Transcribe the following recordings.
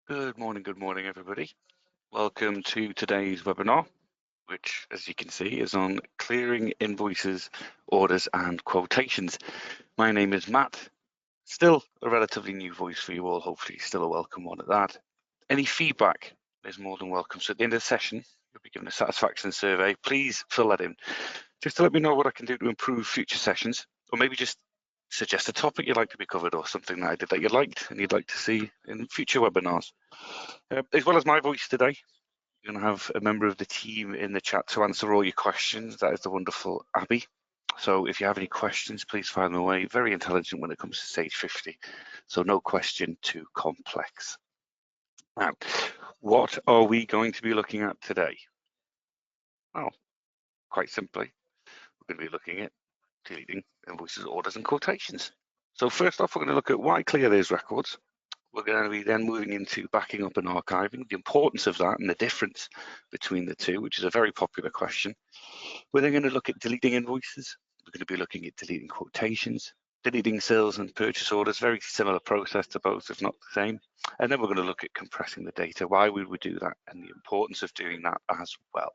Good morning, everybody. Welcome to today's webinar, which, as you can see, is on clearing invoices, orders, and quotations. My name is Matt, still a relatively new voice for you all, hopefully still a welcome one at that. Any feedback is more than welcome. So at the end of the session, you'll be given a satisfaction survey. Please fill that in, just to let me know what I can do to improve future sessions, or maybe just suggest a topic you'd like to be covered or something that I did that you liked and you'd like to see in future webinars. As well as my voice today, you're going to have a member of the team in the chat to answer all your questions. That is the wonderful Abby. So if you have any questions, please fire them away. Very intelligent when it comes to stage 50. So no question too complex. Now, what are we going to be looking at today? Well, quite simply, we're going to be looking at deleting invoices, orders, and quotations. So first off, we're going to look at why clear those records. We're going to be then moving into backing up and archiving, the importance of that and the difference between the two, which is a very popular question. We're then going to look at deleting invoices. We're going to be looking at deleting quotations, deleting sales and purchase orders, very similar process to both, if not the same. And then we're going to look at compressing the data, why we would do that, and the importance of doing that as well.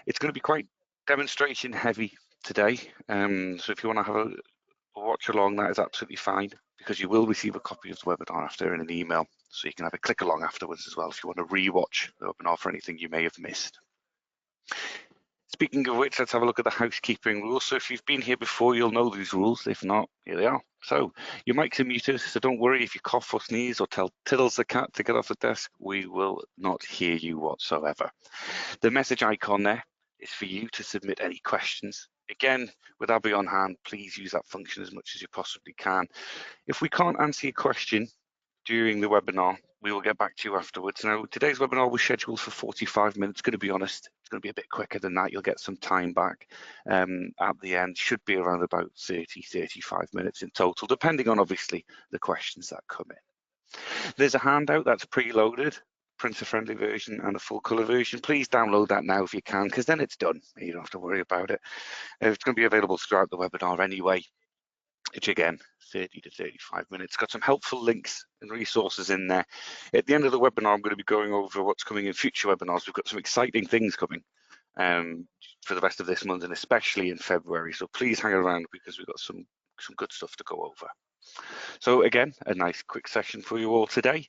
It's going to be quite demonstration heavy today. So if you want to have a watch along, that is absolutely fine, because you will receive a copy of the webinar after in an email, so you can have a click along afterwards as well if you want to re-watch the webinar for anything you may have missed. Speaking of which, let's have a look at the housekeeping rules. So if you've been here before, you'll know these rules. If not, here they are. So your mics are muted, so don't worry if you cough or sneeze or tell Tiddles the cat to get off the desk, we will not hear you whatsoever. The message icon there is for you to submit any questions. Again, with Abby on hand, please use that function as much as you possibly can. If we can't answer your question during the webinar, we will get back to you afterwards. Now, today's webinar was scheduled for 45 minutes. Going to be honest, it's going to be a bit quicker than that. You'll get some time back at the end. Should be around about 35 minutes in total, depending on obviously the questions that come in. There's a handout that's preloaded, printer-friendly version and a full colour version. Please download that now if you can, because then it's done. You don't have to worry about it. It's going to be available throughout the webinar anyway, which again, 30 to 35 minutes. Got some helpful links and resources in there. At the end of the webinar, I'm going to be going over what's coming in future webinars. We've got some exciting things coming for the rest of this month and especially in February. So please hang around because we've got some good stuff to go over. So again, a nice quick session for you all today.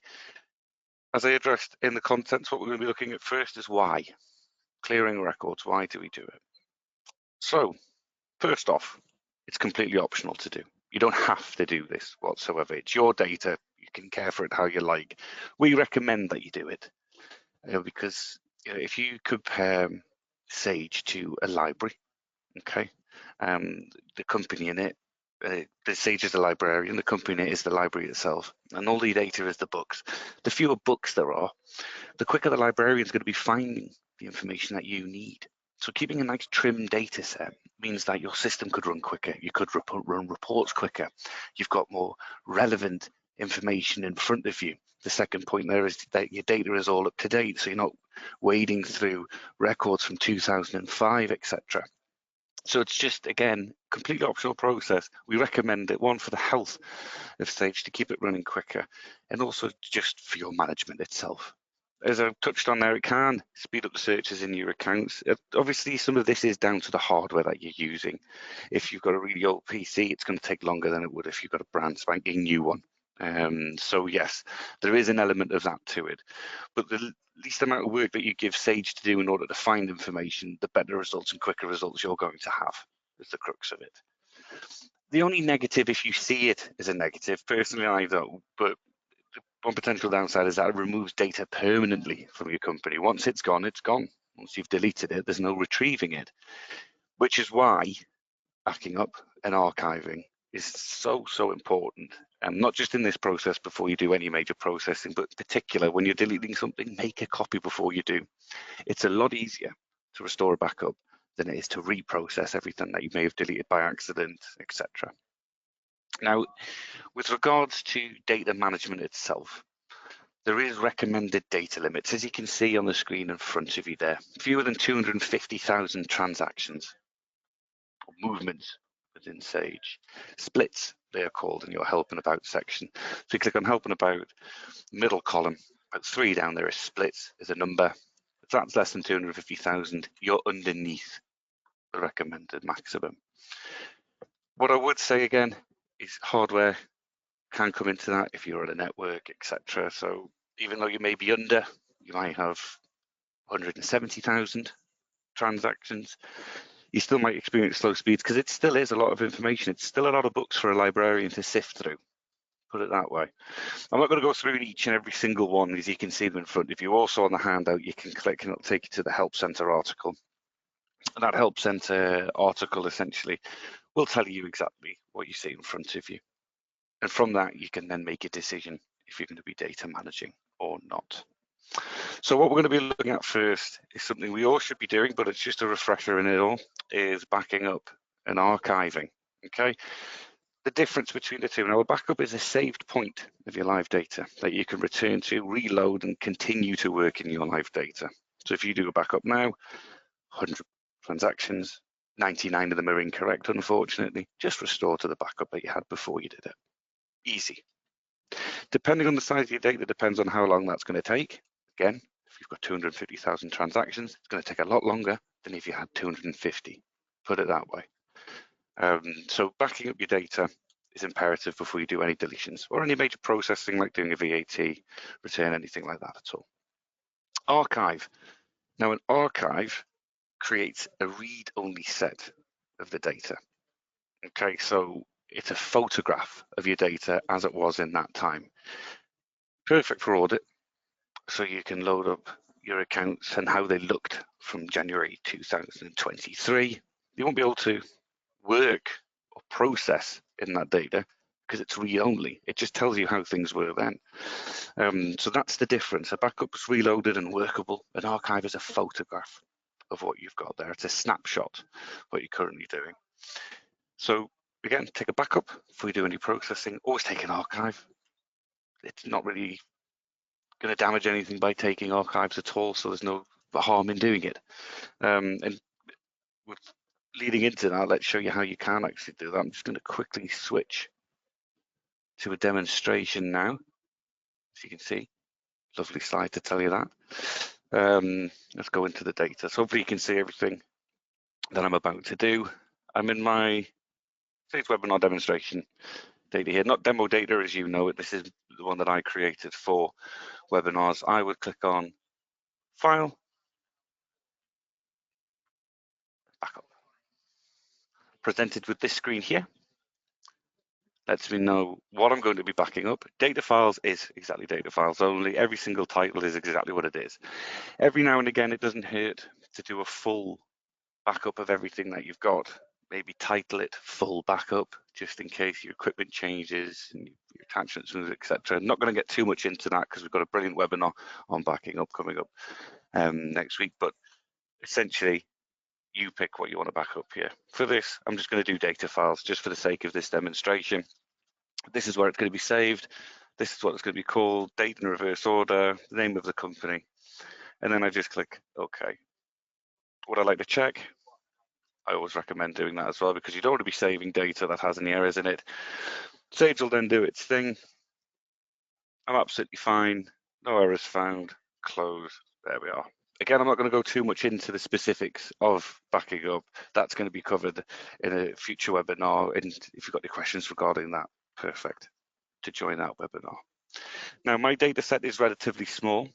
As I addressed in the contents, what we're going to be looking at first is why. Clearing records, why do we do it? So first off, it's completely optional to do. You don't have to do this whatsoever. It's your data. You can care for it how you like. We recommend that you do it because if you compare Sage to a library, okay, the company in it, the Sage is the librarian, the company in it is the library itself, and all the data is the books. The fewer books there are, the quicker the librarian is going to be finding the information that you need. So keeping a nice trim data set means that your system could run quicker. You could run reports quicker. You've got more relevant information in front of you. The second point there is that your data is all up to date, so you're not wading through records from 2005, etc. So it's just, again, completely optional process. We recommend it, one, for the health of Sage to keep it running quicker, and also just for your management itself. As I've touched on there, it can speed up the searches in your accounts. Obviously, some of this is down to the hardware that you're using. If you've got a really old PC, it's going to take longer than it would if you've got a brand spanking new one. So yes, there is an element of that to it. But the least amount of work that you give Sage to do in order to find information, the better results and quicker results you're going to have, is the crux of it. The only negative, if you see it as a negative, personally I don't, but one potential downside is that it removes data permanently from your company. Once it's gone, it's gone. Once you've deleted it, there's no retrieving it, which is why backing up and archiving is so important. And not just in this process before you do any major processing, but in particular when you're deleting something, make a copy before you do. It's a lot easier to restore a backup than it is to reprocess everything that you may have deleted by accident, etc. Now, with regards to data management itself, there is recommended data limits, as you can see on the screen in front of you there. Fewer than 250,000 transactions or movements within Sage. Splits, they are called in your help and about section. So you click on help and about, middle column, But 3 down there is splits, is a number. If that's less than 250,000, you're underneath the recommended maximum. What I would say again is hardware can come into that if you're on a network, etc. So even though you may be under, you might have 170,000 transactions, you still might experience slow speeds because it still is a lot of information. It's still a lot of books for a librarian to sift through, put it that way. I'm not going to go through each and every single one as you can see them in front of you. Also on the handout, you can click and it'll take you to the Help Center article. And that Help Center article essentially will tell you exactly what you see in front of you. And from that, you can then make a decision if you're going to be data managing or not. So what we're going to be looking at first is something we all should be doing, but it's just a refresher in it all, is backing up and archiving, okay? The difference between the two, now a backup is a saved point of your live data that you can return to, reload, and continue to work in your live data. So if you do a backup now, 100 transactions, 99 of them are incorrect, unfortunately, just restore to the backup that you had before you did it. Easy. Depending on the size of your data, depends on how long that's going to take. Again, if you've got 250,000 transactions, it's going to take a lot longer than if you had 250, put it that way. So backing up your data is imperative before you do any deletions or any major processing like doing a VAT return, anything like that at all. Archive. Now an archive creates a read-only set of the data. Okay, so it's a photograph of your data as it was in that time. Perfect for audit, so you can load up your accounts and how they looked from January 2023. You won't be able to work or process in that data because it's read-only. It just tells you how things were then. So that's the difference. A backup is reloaded and workable. An archive is a photograph of what you've got there. It's a snapshot of what you're currently doing. So again, take a backup before you do any processing. Always take an archive. It's not really going to damage anything by taking archives at all, so there's no harm in doing it. And with leading into that, let's show you how you can actually do that. I'm just going to quickly switch to a demonstration now, as you can see. Lovely slide to tell you that. Let's go into the data. So hopefully you can see everything that I'm about to do. I'm in my today's webinar demonstration data here, not demo data as you know it. This is the one that I created for webinars. I would click on File, Backup. Presented with this screen here lets me know what I'm going to be backing up. Data files is exactly data files only. Every single title is exactly what it is. Every now and again, it doesn't hurt to do a full backup of everything that you've got. Maybe title it full backup, just in case your equipment changes and your attachments moves, etc. Not going to get too much into that because we've got a brilliant webinar on backing up coming up next week. But essentially, you pick what you want to back up here. For this, I'm just going to do data files just for the sake of this demonstration. This is where it's going to be saved. This is what it's going to be called, date in reverse order, the name of the company. And then I just click OK. Would I like to check? I always recommend doing that as well because you don't want to be saving data that has any errors in it. Sage will then do its thing. I'm absolutely fine. No errors found. Close. There we are. Again, I'm not going to go too much into the specifics of backing up. That's going to be covered in a future webinar. And if you've got any questions regarding that, perfect to join that webinar. Now, my data set is relatively small,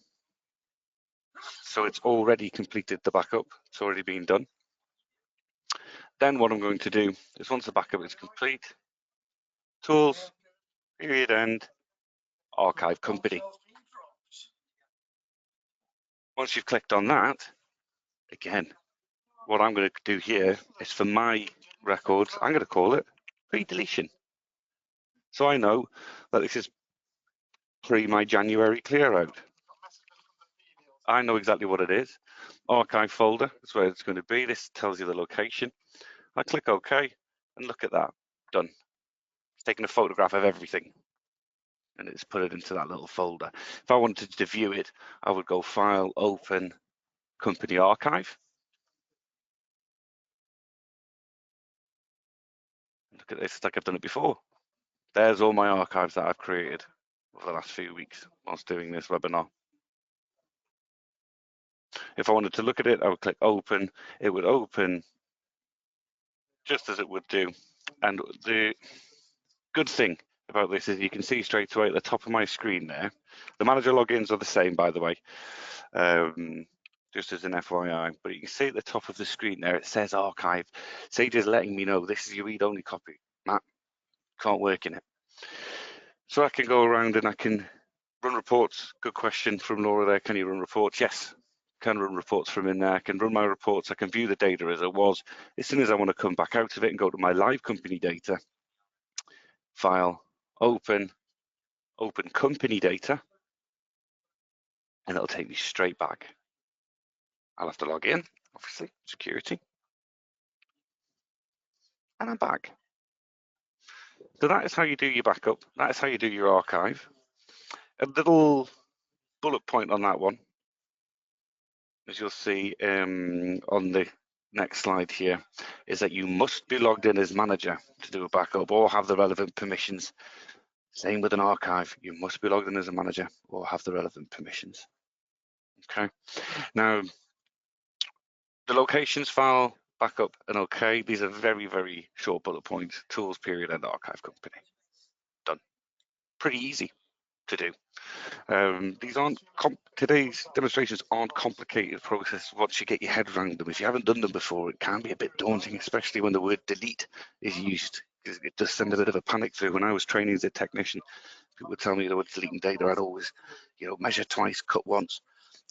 so it's already completed the backup. It's already been done. Then what I'm going to do is once the backup is complete, Tools, Period End, Archive Company. Once you've clicked on that, again, what I'm going to do here is for my records, I'm going to call it pre-deletion. So I know that this is pre my January clear out. I know exactly what it is. Archive folder is where it's going to be. This tells you the location. I click OK and look at that. Done. It's taken a photograph of everything and it's put it into that little folder. If I wanted to view it, I would go File, Open, Company Archive. Look at this, it's like I've done it before. There's all my archives that I've created over the last few weeks whilst doing this webinar. If I wanted to look at it, I would click open. It would open just as it would do. And the good thing about this is you can see straight away at the top of my screen there. The manager logins are the same, by the way, just as an FYI. But you can see at the top of the screen there, it says archive. Sage is letting me know this is your read-only copy. Matt, can't work in it. So I can go around and I can run reports. Good question from Laura there. Can you run reports? Yes, can run reports from in there. I can run my reports. I can view the data as it was. As soon as I want to come back out of it and go to my live company data, file, open company data, and it'll take me straight back. I'll have to log in, obviously, security, and I'm back. So that is how you do your backup. That is how you do your archive. A little bullet point on that one, as you'll see on the next slide here, is that you must be logged in as manager to do a backup or have the relevant permissions. Same with an archive. You must be logged in as a manager or have the relevant permissions. Okay. Now, the locations file, backup, and okay. These are very, very short bullet points. Tools, period, and archive company. Done. Pretty easy to do. These aren't today's demonstrations aren't complicated processes once you get your head around them. If you haven't done them before, it can be a bit daunting, especially when the word delete is used, because it does send a bit of a panic through. When I was training as a technician, people would tell me they were deleting data. I'd always, measure twice, cut once,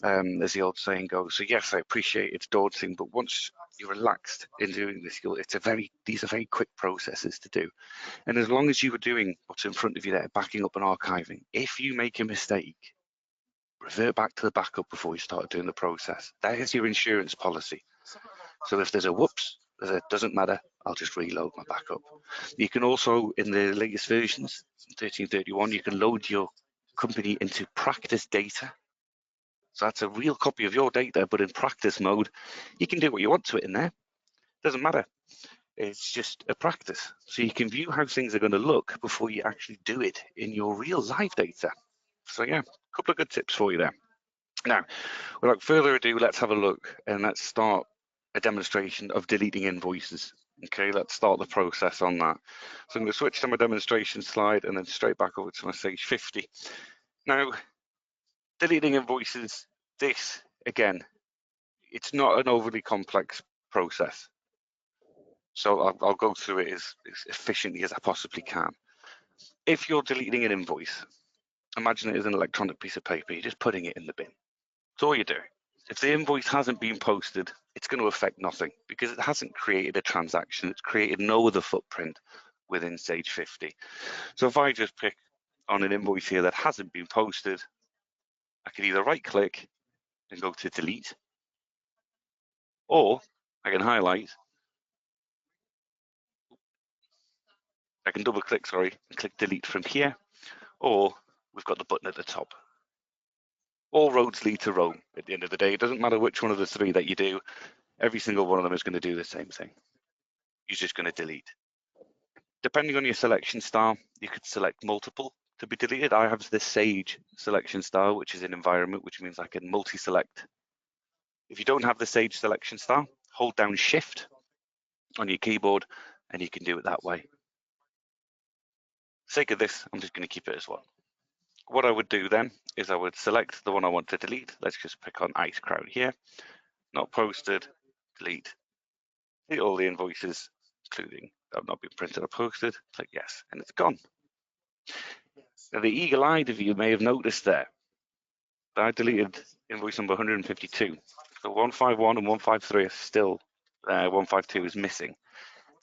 as the old saying goes. So yes, I appreciate it's daunting, but once you're relaxed in doing this, these are very quick processes to do. And as long as you are doing what's in front of you there, backing up and archiving, if you make a mistake, revert back to the backup before you start doing the process. That is your insurance policy. So if there's a whoops, it doesn't matter, I'll just reload my backup. You can also, in the latest versions, 1331, you can load your company into practice data. So that's a real copy of your data, but in practice mode. You can do what you want to it in there. Doesn't matter. It's just a practice. So you can view how things are going to look before you actually do it in your real live data. So yeah, a couple of good tips for you there. Now, without further ado, let's have a look and let's start a demonstration of deleting invoices. Okay, let's start the process on that. So I'm going to switch to my demonstration slide and then straight back over to my Sage 50. Now, deleting invoices, this, again, it's not an overly complex process. So I'll go through it as efficiently as I possibly can. If you're deleting an invoice, imagine it as an electronic piece of paper, you're just putting it in the bin. That's all you do. If the invoice hasn't been posted, it's going to affect nothing because it hasn't created a transaction. It's created no other footprint within Sage 50. So if I just pick on an invoice here that hasn't been posted, I can either right click and go to delete, or I can highlight, I can double click, and click delete from here, or we've got the button at the top. All roads lead to Rome at the end of the day. It doesn't matter which one of the three that you do, every single one of them is going to do the same thing. You're just going to delete. Depending on your selection style, you could select multiple to be deleted. I have the Sage selection style, which is an environment, which means I can multi-select. If you don't have the Sage selection style, hold down Shift on your keyboard and you can do it that way. For the sake of this, I'm just going to keep it as one. What I would do then is I would select the one I want to delete. Let's just pick on Ice Crown here. Not posted, delete. Delete all the invoices, including that have not been printed or posted. Click yes, and it's gone. Now, the eagle-eyed of you may have noticed there that I deleted invoice number 152. So 151 and 153 are still there. 152 is missing.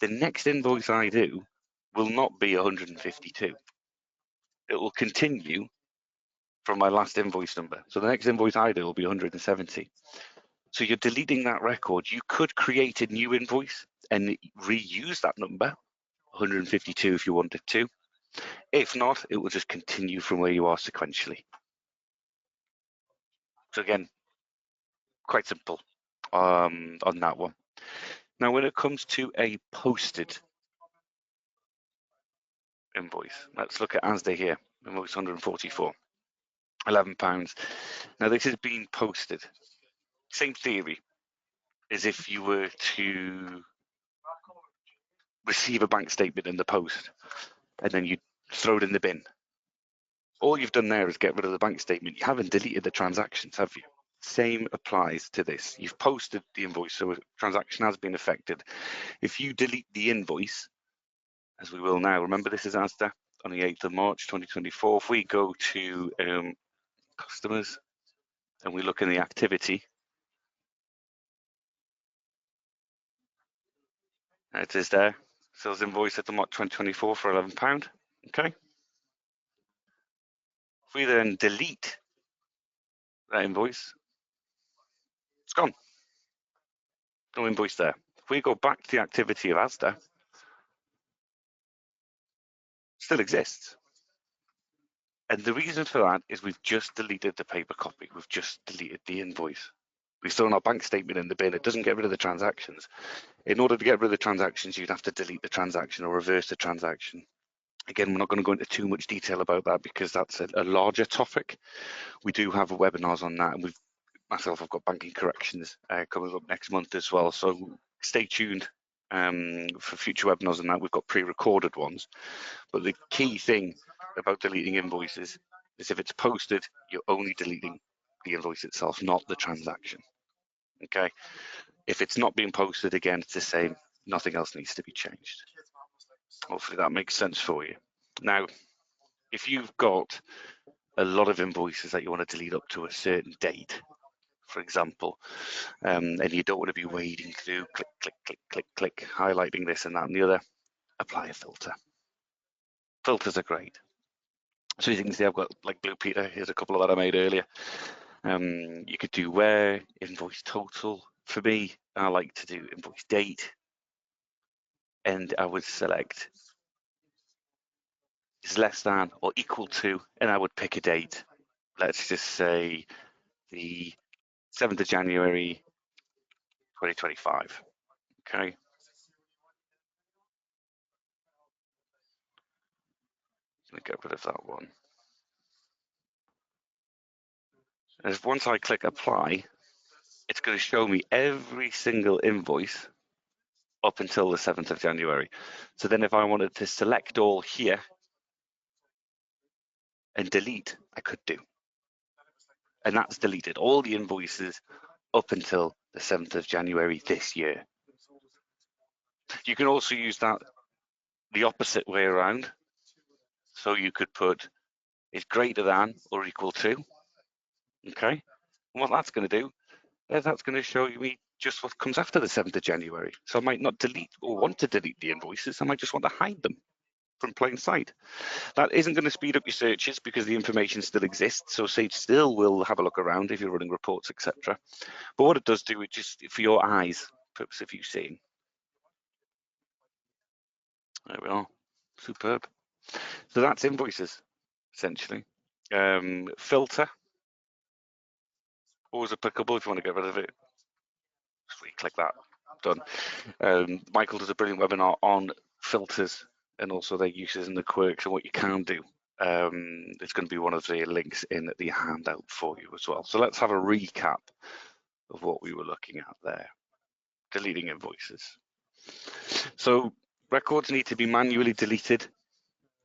The next invoice I do will not be 152. It will continue from my last invoice number. So the next invoice I do will be 170. So you're deleting that record. You could create a new invoice and reuse that number, 152 if you wanted to. If not, it will just continue from where you are sequentially. So again, quite simple on that one. Now, when it comes to a posted invoice, let's look at Asda here, invoice 144, £11. Now, this is being posted. same theory as if you were to receive a bank statement in the post and then you throw it in the bin. All you've done there is get rid of the bank statement. You haven't deleted the transactions, have you? Same applies to this. You've posted the invoice, so a transaction has been affected. If you delete the invoice, as we will now, remember this is Asda on the 8th of March 2024. If we go to customers and we look in the activity, it is there. Sales invoice at the March 2024 for £11. Okay. If we then delete that invoice, it's gone. No invoice there. If we go back to the activity of Asda, it still exists. And the reason for that is we've just deleted the paper copy. We've just deleted the invoice. We've thrown our bank statement in the bin. It doesn't get rid of the transactions. In order to get rid of the transactions, you'd have to delete the transaction or reverse the transaction. Again, we're not going to go into too much detail about that because that's a larger topic. We do have webinars on that, and I've got banking corrections coming up next month as well. So stay tuned for future webinars on that. We've got pre-recorded ones. But the key thing about deleting invoices is if it's posted, you're only deleting the invoice itself, not the transaction. Okay. If it's not being posted, again, it's the same. Nothing else needs to be changed. Hopefully that makes sense for you. Now, if you've got a lot of invoices that you want to delete up to a certain date, for example, and you don't want to be wading through, click, click, click, click, click, highlighting this and that and the other, apply a filter. Filters are great. So you can see I've got like Blue Peter. Here's a couple that I made earlier. You could do where, invoice total. For me, I like to do invoice date, and I would select is less than or equal to, and I would pick a date. Let's just say the 7th of January 2025. Okay. Let me get rid of that one. And once I click apply, it's going to show me every single invoice up until the 7th of January. So then if I wanted to select all here and delete, I could do. And that's deleted all the invoices up until the 7th of January this year. You can also use that the opposite way around. So you could put is greater than or equal to. Okay. And what that's going to do is that's going to show me just what comes after the 7th of January. So I might not delete or want to delete the invoices. I might just want to hide them from plain sight. That isn't going to speed up your searches because the information still exists. So Sage still will have a look around if you're running reports, etc. But what it does do, it just for your eyes, purpose of you seeing. There we are. Superb. So that's invoices, essentially. Filter, always applicable if you want to get rid of it. Just re-click that. Done. Michael does a brilliant webinar on filters and also their uses and the quirks and what you can do. It's going to be one of the links in the handout for you as well. So let's have a recap of what we were looking at there. Deleting invoices. So records need to be manually deleted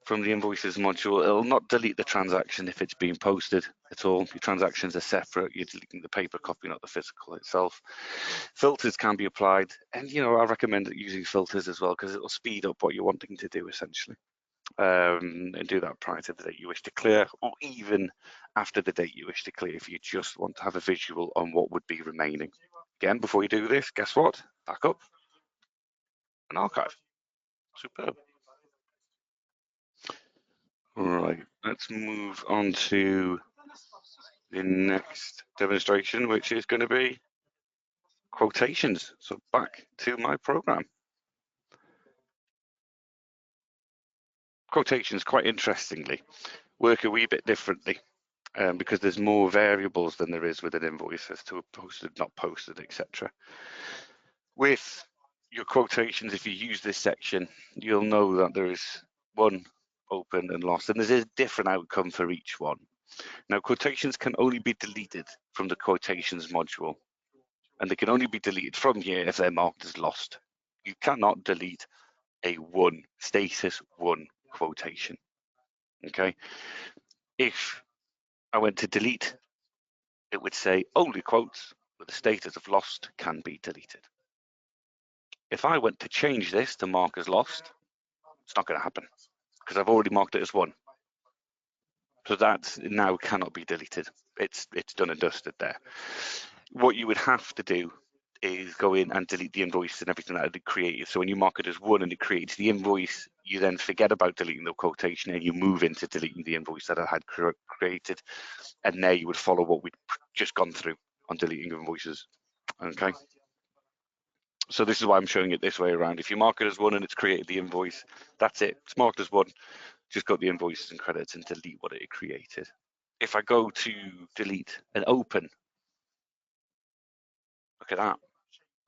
from the invoices module. It'll not delete the transaction if it's being posted at all. Your transactions are separate. You're deleting the paper copy, not the physical itself. Filters can be applied, and I recommend using filters as well because it will speed up what you're wanting to do essentially. And do that prior to the date you wish to clear, or even after the date you wish to clear if you just want to have a visual on what would be remaining. Again, before you do this, guess what? Back up and archive. Superb. Right, let's move on to the next demonstration, which is going to be quotations. So back to my program. Quotations, quite interestingly, work a wee bit differently because there's more variables than there is with an invoice as to posted, not posted, etc. With your quotations, if you use this section, you'll know that there is one open and lost, and there's a different outcome for each one. Now, quotations can only be deleted from the quotations module. and they can only be deleted from here if they're marked as lost. You cannot delete a status one quotation. Okay. If I went to delete, it would say only quotes with the status of lost can be deleted. If I went to change this to mark as lost, it's not going to happen because I've already marked it as one. So that now cannot be deleted. It's done and dusted there. What you would have to do is go in and delete the invoice and everything that it created. So when you mark it as one and it creates the invoice, you then forget about deleting the quotation and you move into deleting the invoice that I had created. And there you would follow what we'd just gone through on deleting invoices. Okay. So this is why I'm showing it this way around. If you mark it as one and it's created the invoice, that's it. It's marked as one. Just got the invoices and credits and delete what it created. If I go to delete and open, look at that,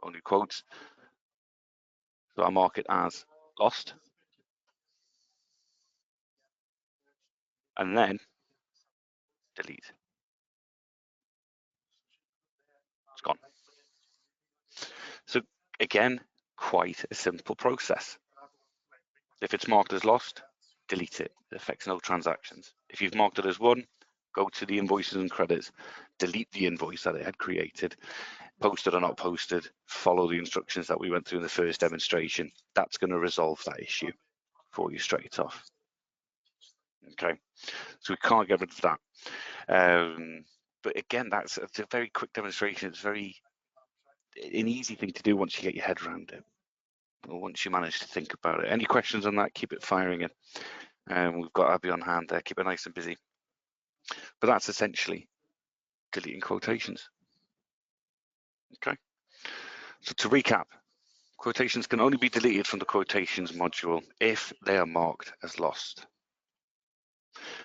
only quotes. So I mark it as lost. And then delete. It's gone. So again, quite a simple process. If it's marked as lost, delete it. It affects no transactions. If you've marked it as one, go to the invoices and credits, delete the invoice that it had created, posted or not posted, follow the instructions that we went through in the first demonstration. That's going to resolve that issue for you straight off. Okay, so we can't get rid of that. But again, it's a very quick demonstration. It's an easy thing to do once you get your head around it, or once you manage to think about it. Any questions on that, keep it firing in. We've got Abby on hand there, keep it nice and busy. But that's essentially deleting quotations. Okay, so to recap, quotations can only be deleted from the quotations module if they are marked as lost.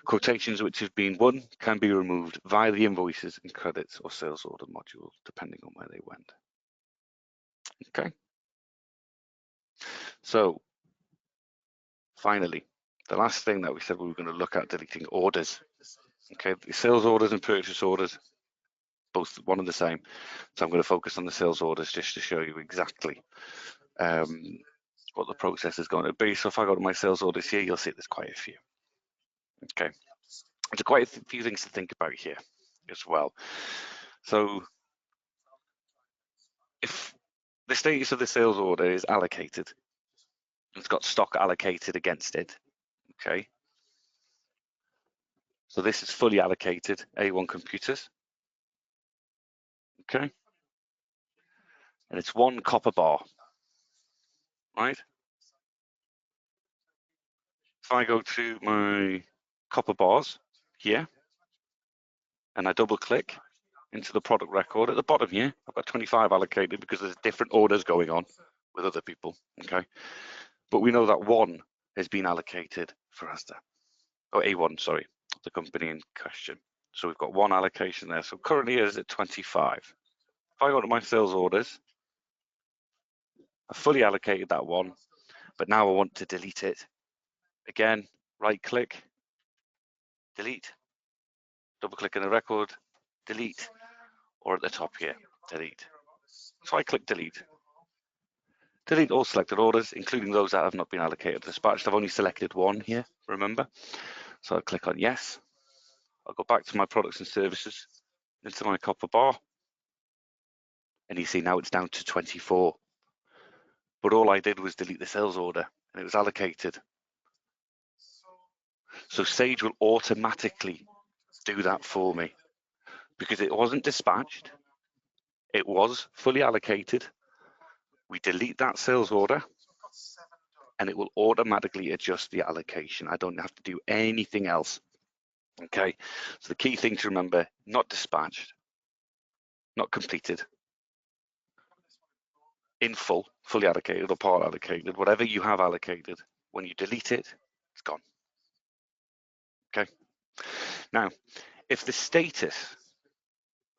Quotations which have been won can be removed via the invoices and credits or sales order module, depending on where they went. Okay. So finally, the last thing that we said we were going to look at, deleting orders. Okay, the sales orders and purchase orders, both one and the same. So I'm going to focus on the sales orders just to show you exactly what the process is going to be. So if I go to my sales orders here, you'll see there's quite a few. Okay, there's quite a few things to think about here as well. So if the status of the sales order is allocated, it's got stock allocated against it. Okay, so this is fully allocated A1 computers. Okay, and it's one copper bar, right? If I go to my copper bars here and I double click into the product record at the bottom here, I've got 25 allocated because there's different orders going on with other people. Okay, but we know that one has been allocated for Asda, or A1, sorry, the company in question. So we've got one allocation there. So currently it is at 25. If I go to my sales orders, I fully allocated that one, but now I want to delete it. Again, right click, delete, double click in the record, delete, or at the top here, delete. So I click delete. Delete all selected orders, including those that have not been allocated dispatched. I've only selected one here, remember? So I'll click on yes. I'll go back to my products and services, into my copper bar, and you see now it's down to 24. But all I did was delete the sales order, and it was allocated. So Sage will automatically do that for me because it wasn't dispatched. It was fully allocated. We delete that sales order and it will automatically adjust the allocation. I don't have to do anything else. Okay, so the key thing to remember, not dispatched, not completed, in full, fully allocated or part allocated, whatever you have allocated, when you delete it, it's gone. Okay, now, if the status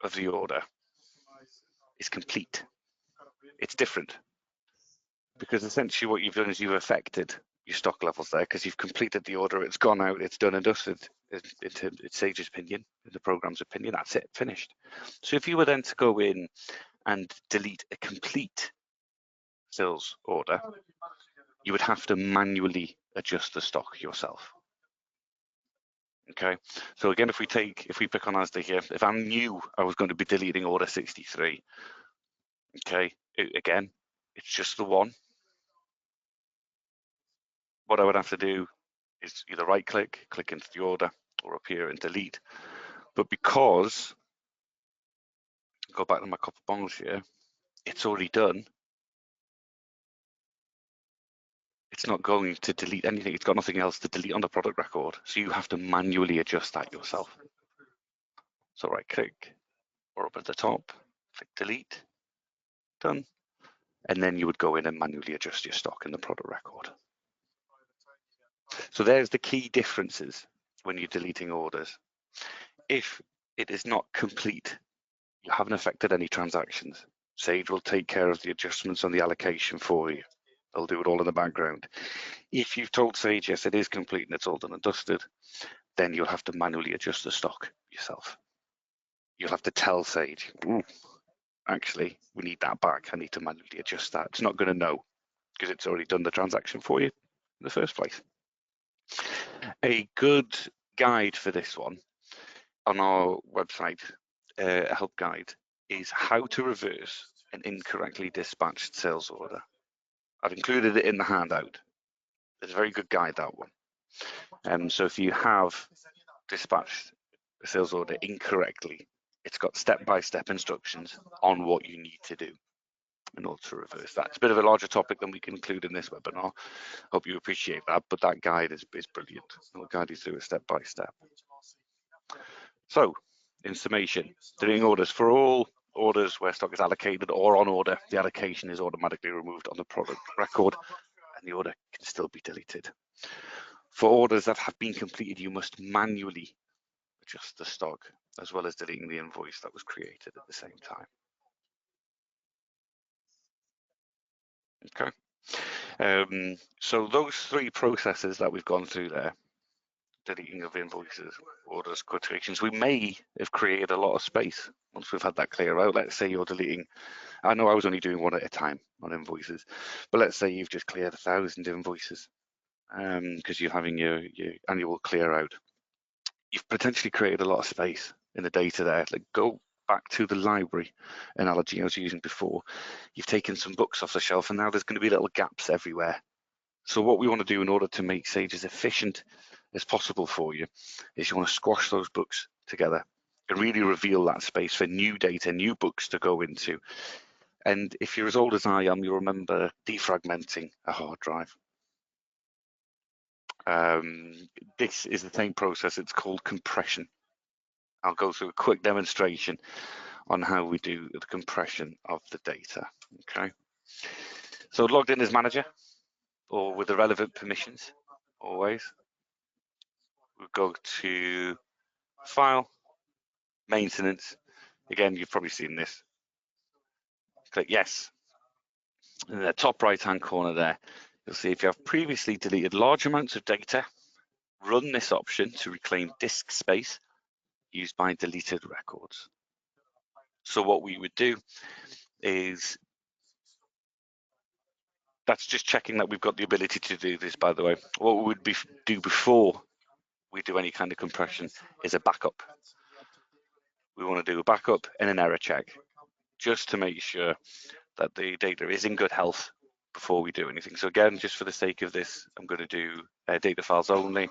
of the order is complete, it's different, because essentially what you've done is you've affected your stock levels there because you've completed the order, it's gone out, it's done and dusted. It's Sage's opinion, in the program's opinion, that's it, finished. So if you were then to go in and delete a complete sales order, you would have to manually adjust the stock yourself. Okay, so again, if we pick on Asda here, if I knew I was going to be deleting order 63, okay, again, it's just the one. What I would have to do is either right click into the order, or up here and delete. But because, go back to my copper bonds here, it's already done, it's not going to delete anything. It's got nothing else to delete on the product record. So you have to manually adjust that yourself. So right click, or up at the top, click delete, done. And then you would go in and manually adjust your stock in the product record. So there's the key differences when you're deleting orders. If it is not complete, you haven't affected any transactions. Sage will take care of the adjustments on the allocation for you. They'll do it all in the background. If you've told Sage, yes, it is complete and it's all done and dusted, then you'll have to manually adjust the stock yourself. You'll have to tell Sage, actually, we need that back. I need to manually adjust that. It's not going to know because it's already done the transaction for you in the first place. A good guide for this one on our website, a help guide, is how to reverse an incorrectly dispatched sales order. I've included it in the handout. It's a very good guide, that one. So if you have dispatched a sales order incorrectly, it's got step-by-step instructions on what you need to do in order to reverse that. It's a bit of a larger topic than we can include in this webinar. Hope you appreciate that, but that guide is brilliant. It'll guide you through it step by step. So, in summation, deleting orders for all orders where stock is allocated or on order, the allocation is automatically removed on the product record and the order can still be deleted. For orders that have been completed, you must manually adjust the stock as well as deleting the invoice that was created at the same time. Okay. So those three processes that we've gone through there, deleting of invoices, orders, quotations, we may have created a lot of space once we've had that clear out. Let's say you're deleting, I know I was only doing one at a time on invoices, but let's say you've just cleared 1,000 invoices because you're having your annual clear out. You've potentially created a lot of space in the data there. Like, go back to the library analogy I was using before. You've taken some books off the shelf and now there's going to be little gaps everywhere. So what we want to do in order to make Sage as efficient as possible for you is you want to squash those books together and really reveal that space for new data, new books to go into. And if you're as old as I am, you'll remember defragmenting a hard drive. This is the same process. It's called compression. I'll go through a quick demonstration on how we do the compression of the data. Okay. So logged in as manager or with the relevant permissions, always. We'll go to File, Maintenance. Again, you've probably seen this. Click Yes. In the top right-hand corner there, you'll see if you have previously deleted large amounts of data, run this option to reclaim disk space used by deleted records. So what we would do is, that's just checking that we've got the ability to do this, by the way. What we would do before we do any kind of compression is a backup. We want to do a backup and an error check just to make sure that the data is in good health before we do anything. So again, just for the sake of this, I'm going to do data files only.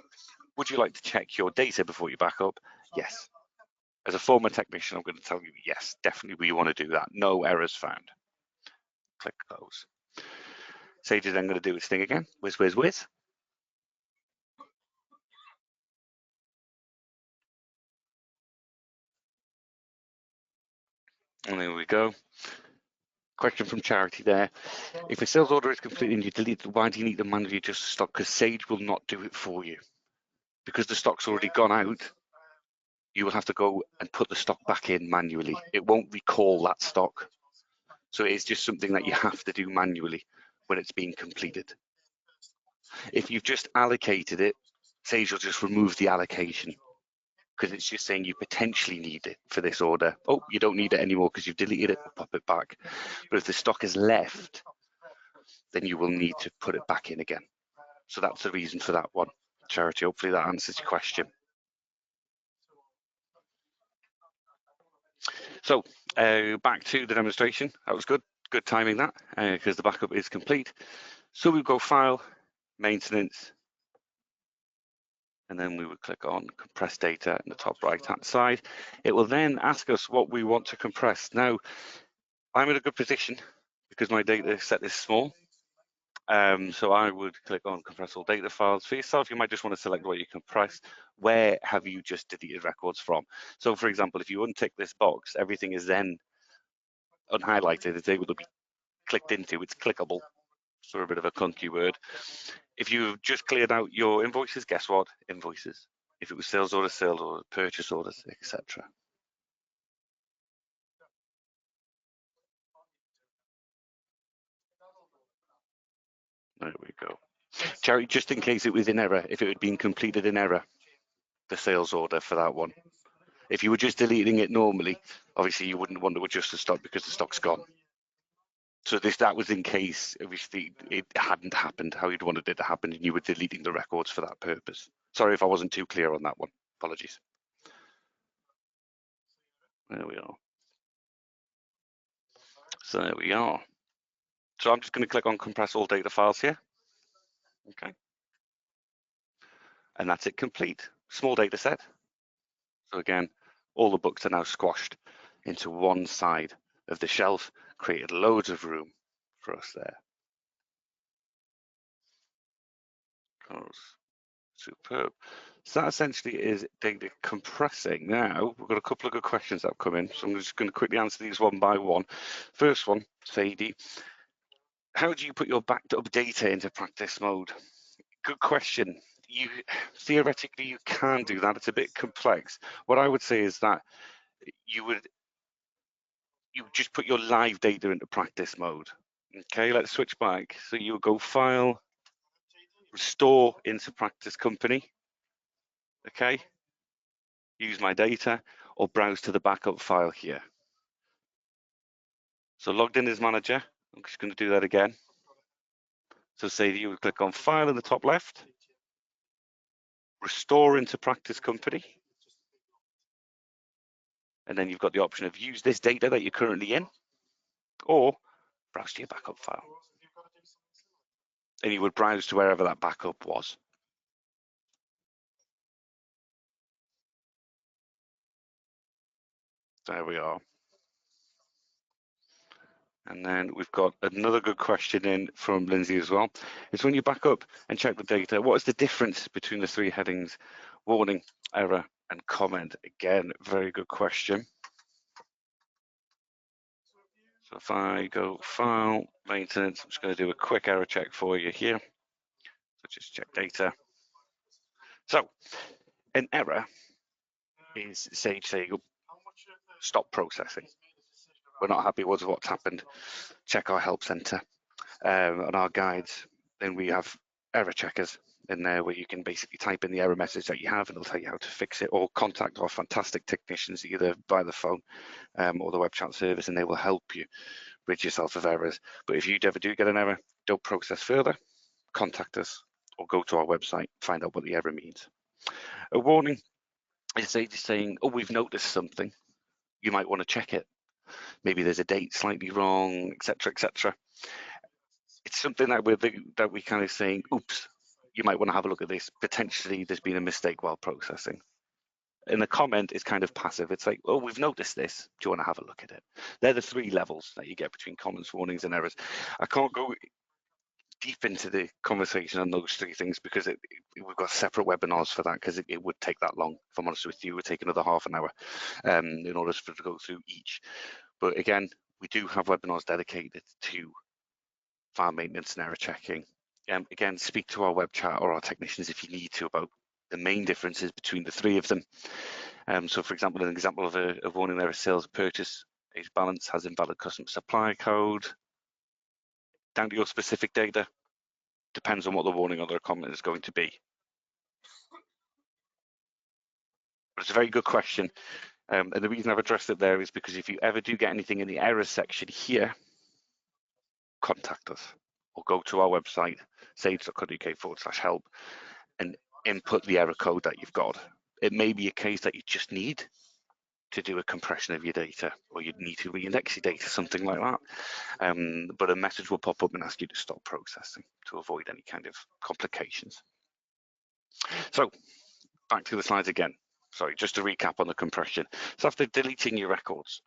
Would you like to check your data before you back up? Yes. As a former technician, I'm going to tell you, yes, definitely we want to do that. No errors found. Click close. Sage is then going to do its thing again. Whiz, whiz, whiz. And there we go. Question from Charity there. If a sales order is complete and you delete it, why do you need to manually adjust the stock? Because Sage will not do it for you. Because the stock's already gone out, you will have to go and put the stock back in manually. It won't recall that stock. So it is just something that you have to do manually when it's being completed. If you've just allocated it, Sage will just remove the allocation. because it's just saying you potentially need it for this order. Oh, you don't need it anymore because you've deleted it, pop it back. But if the stock is left, then you will need to put it back in again. So that's the reason for that one, Charity. Hopefully that answers your question. So back to the demonstration. That was good. Good timing that, because the backup is complete. So we go File, Maintenance, and then we would click on Compress Data in the top right-hand side. It will then ask us what we want to compress. Now, I'm in a good position because my data set is small. So I would click on Compress All Data Files. For yourself, you might just want to select what you compress. Where have you just deleted records from? So, for example, if you untick this box, everything is then unhighlighted. It's able to be clicked into. It's clickable, for a bit of a clunky word. If you've just cleared out your invoices, guess what? Invoices. If it was sales orders, purchase orders, etc. There we go. Jerry, just in case it was in error, if it had been completed in error, the sales order for that one. If you were just deleting it normally, obviously you wouldn't want to adjust the stock because the stock's gone. So that was in case, obviously, it hadn't happened how you'd wanted it to happen and you were deleting the records for that purpose. Sorry if I wasn't too clear on that one. Apologies. There we are. So there we are. So I'm just going to click on Compress All Data Files here. Okay. And that's it complete. Small data set. So again, all the books are now squashed into one side of the shelf, created loads of room for us there. Superb. So that essentially is data compressing. Now, we've got a couple of good questions that have come in, so I'm just going to quickly answer these one by one. First one, Sadie, how do you put your backed up data into practice mode? Good question. Theoretically, you can do that. It's a bit complex. What I would say is that you just put your live data into practice mode. Okay, let's switch back. So you'll go File, Restore into Practice Company. Okay, use my data, or browse to the backup file here. So logged in as manager, I'm just going to do that again. So say that you would click on File in the top left, Restore into Practice Company, and then you've got the option of use this data that you're currently in, or browse to your backup file. And you would browse to wherever that backup was. There we are. And then we've got another good question in from Lindsay as well. It's when you back up and check the data, what is the difference between the three headings? Warning, error, and comment. Again, very good question. So if I go File, Maintenance, I'm just going to do a quick error check for you here. So just check data. So an error is Sage saying, stop processing. We're not happy with what's happened. Check our help center and our guides. Then we have error checkers in there where you can basically type in the error message that you have and it'll tell you how to fix it, or contact our fantastic technicians either by the phone or the web chat service, and they will help you rid yourself of errors. But if you ever do get an error, don't process further, contact us or go to our website, find out what the error means. A warning is saying, oh, we've noticed something. You might want to check it. Maybe there's a date slightly wrong, etc., etc. It's something that we kind of saying, oops, you might want to have a look at this. Potentially there's been a mistake while processing. And the comment is kind of passive. It's like, oh, we've noticed this. Do you want to have a look at it? They're the three levels that you get between comments, warnings, and errors. I can't go deep into the conversation on those three things because we've got separate webinars for that, because it would take that long. If I'm honest with you, it would take another half an hour in order for to go through each. But again, we do have webinars dedicated to file maintenance and error checking. Again, speak to our web chat or our technicians if you need to about the main differences between the three of them. So for example, an example of a warning there is sales purchase age balance has invalid customer supply code. Down to your specific data, depends on what the warning or the comment is going to be. But it's a very good question. And the reason I've addressed it there is because if you ever do get anything in the errors section here, contact us or go to our website, sage.co.uk/help, and input the error code that you've got. It may be a case that you just need to do a compression of your data, or you need to reindex your data, something like that. But a message will pop up and ask you to stop processing to avoid any kind of complications. So back to the slides again. Sorry, just to recap on the compression. So after deleting your records,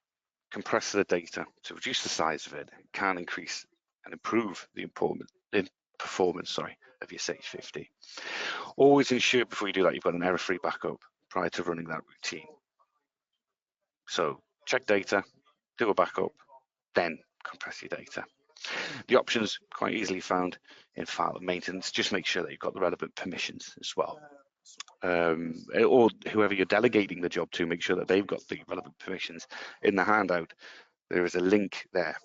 compress the data to reduce the size of it. It can increase and improve the performance of your Sage 50. Always ensure before you do that you've got an error-free backup prior to running that routine. So check data, do a backup, then compress your data. The options quite easily found in file maintenance. Just make sure that you've got the relevant permissions as well. Or whoever you're delegating the job to, make sure that they've got the relevant permissions. In the handout, there is a link there.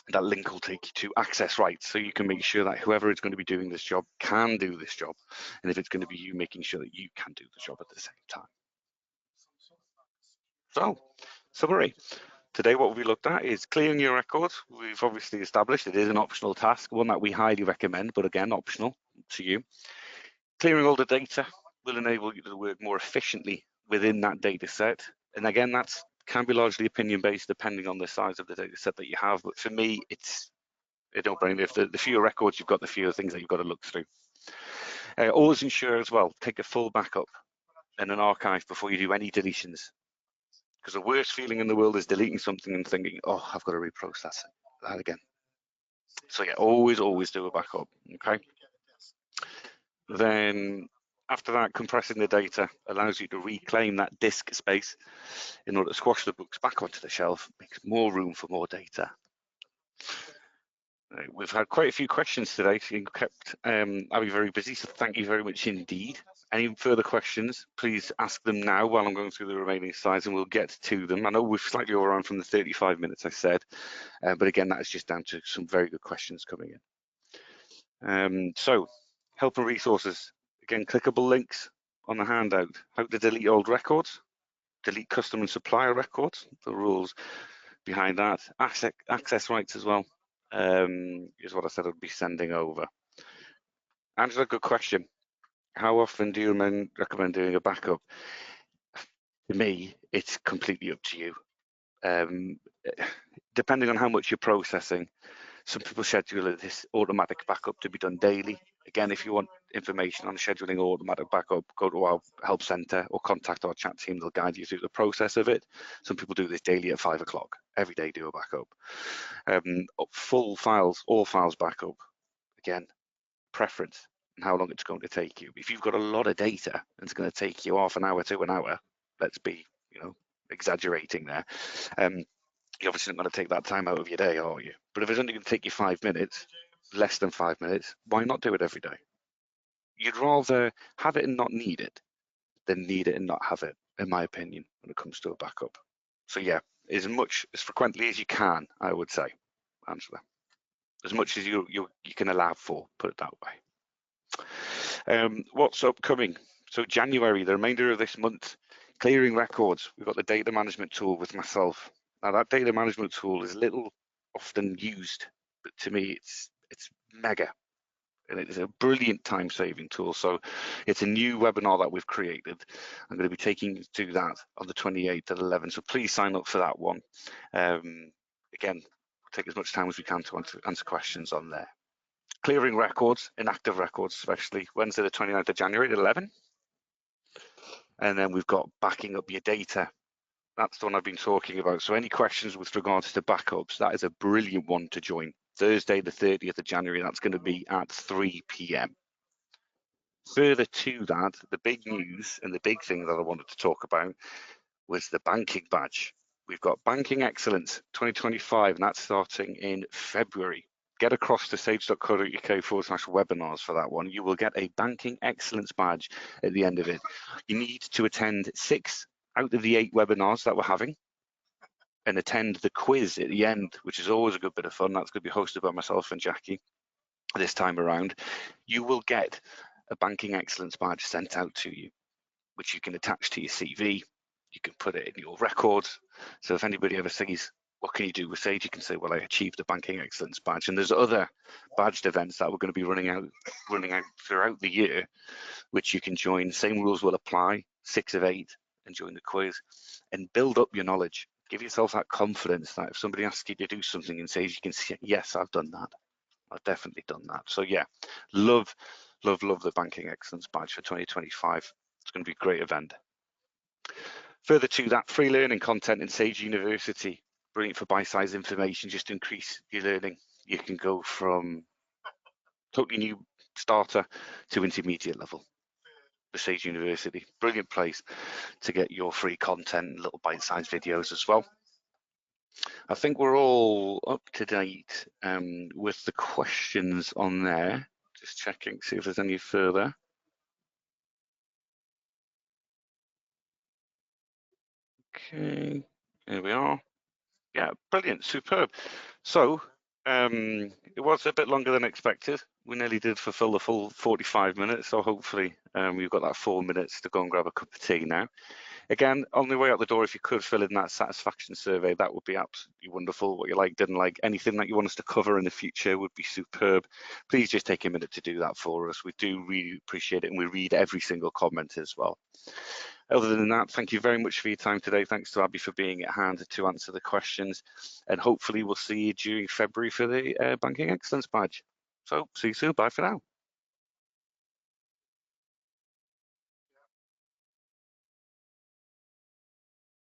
That link will take you to access rights, so you can make sure that whoever is going to be doing this job can do this job, and if it's going to be you, making sure that you can do the job at the same time. So, summary. Today what we looked at is clearing your records. We've obviously established it is an optional task, one that we highly recommend, but again, optional to you. Clearing all the data will enable you to work more efficiently within that data set. And again, that can be largely opinion-based depending on the size of the data set that you have. But for me, it's a no-brainer. If the fewer records you've got, the fewer things that you've got to look through. Always ensure as well, take a full backup and an archive before you do any deletions. Because the worst feeling in the world is deleting something and thinking, oh, I've got to reprocess that again. So yeah, always do a backup, okay? Then after that, compressing the data allows you to reclaim that disk space in order to squash the books back onto the shelf, makes more room for more data. We've had quite a few questions today, so you kept Abby very busy, so thank you very much indeed. Any further questions, please ask them now while I'm going through the remaining slides and we'll get to them. I know we've slightly overrun from the 35 minutes I said, but again, that is just down to some very good questions coming in. So, help and resources. Again, clickable links on the handout. How to delete old records, delete customer and supplier records, the rules behind that. Access rights as well is what I said I'd be sending over. Angela, good question. How often do you recommend doing a backup? To me, it's completely up to you. Depending on how much you're processing, some people schedule this automatic backup to be done daily. Again, if you want information on scheduling or automatic backup, go to our help center or contact our chat team. They'll guide you through the process of it. Some people do this daily at 5 o'clock. Every day do a backup. Full files, all files backup. Again, preference and how long it's going to take you. If you've got a lot of data and it's going to take you half an hour to an hour, let's be, exaggerating there. You're obviously not going to take that time out of your day, are you? But if it's only going to take you 5 minutes, less than 5 minutes, why not do it every day? You'd rather have it and not need it than need it and not have it, in my opinion, when it comes to a backup. So yeah, as frequently as you can, I would say, Angela. As much as you can allow for, put it that way. What's upcoming? So January, the remainder of this month, clearing records. We've got the data management tool with myself. Now that data management tool is little often used, but to me it's mega. And it is a brilliant time-saving tool. So it's a new webinar that we've created. I'm going to be taking you through that on the 28th at 11. So please sign up for that one. Again, take as much time as we can to answer questions on there. Clearing records, inactive records, especially Wednesday the 29th of January at 11. And then we've got backing up your data. That's the one I've been talking about. So any questions with regards to backups, that is a brilliant one to join. Thursday, the 30th of January, that's going to be at 3 p.m. Further to that, the big news and the big thing that I wanted to talk about was the banking badge. We've got Banking Excellence 2025, and that's starting in February. Get across to sage.co.uk/webinars for that one. You will get a Banking Excellence badge at the end of it. You need to attend 6 out of the 8 webinars that we're having and attend the quiz at the end, which is always a good bit of fun. That's going to be hosted by myself and Jackie this time around. You will get a Banking Excellence badge sent out to you. which you can attach to your CV. You can put it in your records. So if anybody ever says, what can you do with Sage? You can say, well, I achieved the Banking Excellence Badge. And there's other badged events that we're going to be running out throughout the year, which you can join. Same rules will apply, 6 of 8, and join the quiz. And build up your knowledge. Give yourself that confidence that if somebody asks you to do something in Sage, you can say, yes, I've done that. I've definitely done that. So yeah, love the Banking Excellence Badge for 2025. It's going to be a great event. Further to that, free learning content in Sage University, brilliant for bite-sized information, just to increase your learning. You can go from totally new starter to intermediate level. The Sage University, brilliant place to get your free content and little bite-sized videos as well. I think we're all up to date with the questions on there. Just checking, see if there's any further. Okay, here we are. Yeah, brilliant, superb. So it was a bit longer than expected. We nearly did fulfill the full 45 minutes, so hopefully we've got that 4 minutes to go and grab a cup of tea now. Again, on the way out the door, if you could fill in that satisfaction survey, that would be absolutely wonderful. What you like, didn't like, anything that you want us to cover in the future would be superb. Please just take a minute to do that for us. We do really appreciate it, and we read every single comment as well. Other than that, thank you very much for your time today. Thanks to Abby for being at hand to answer the questions, and hopefully we'll see you during February for the Banking Excellence Badge. So see you soon. Bye for now.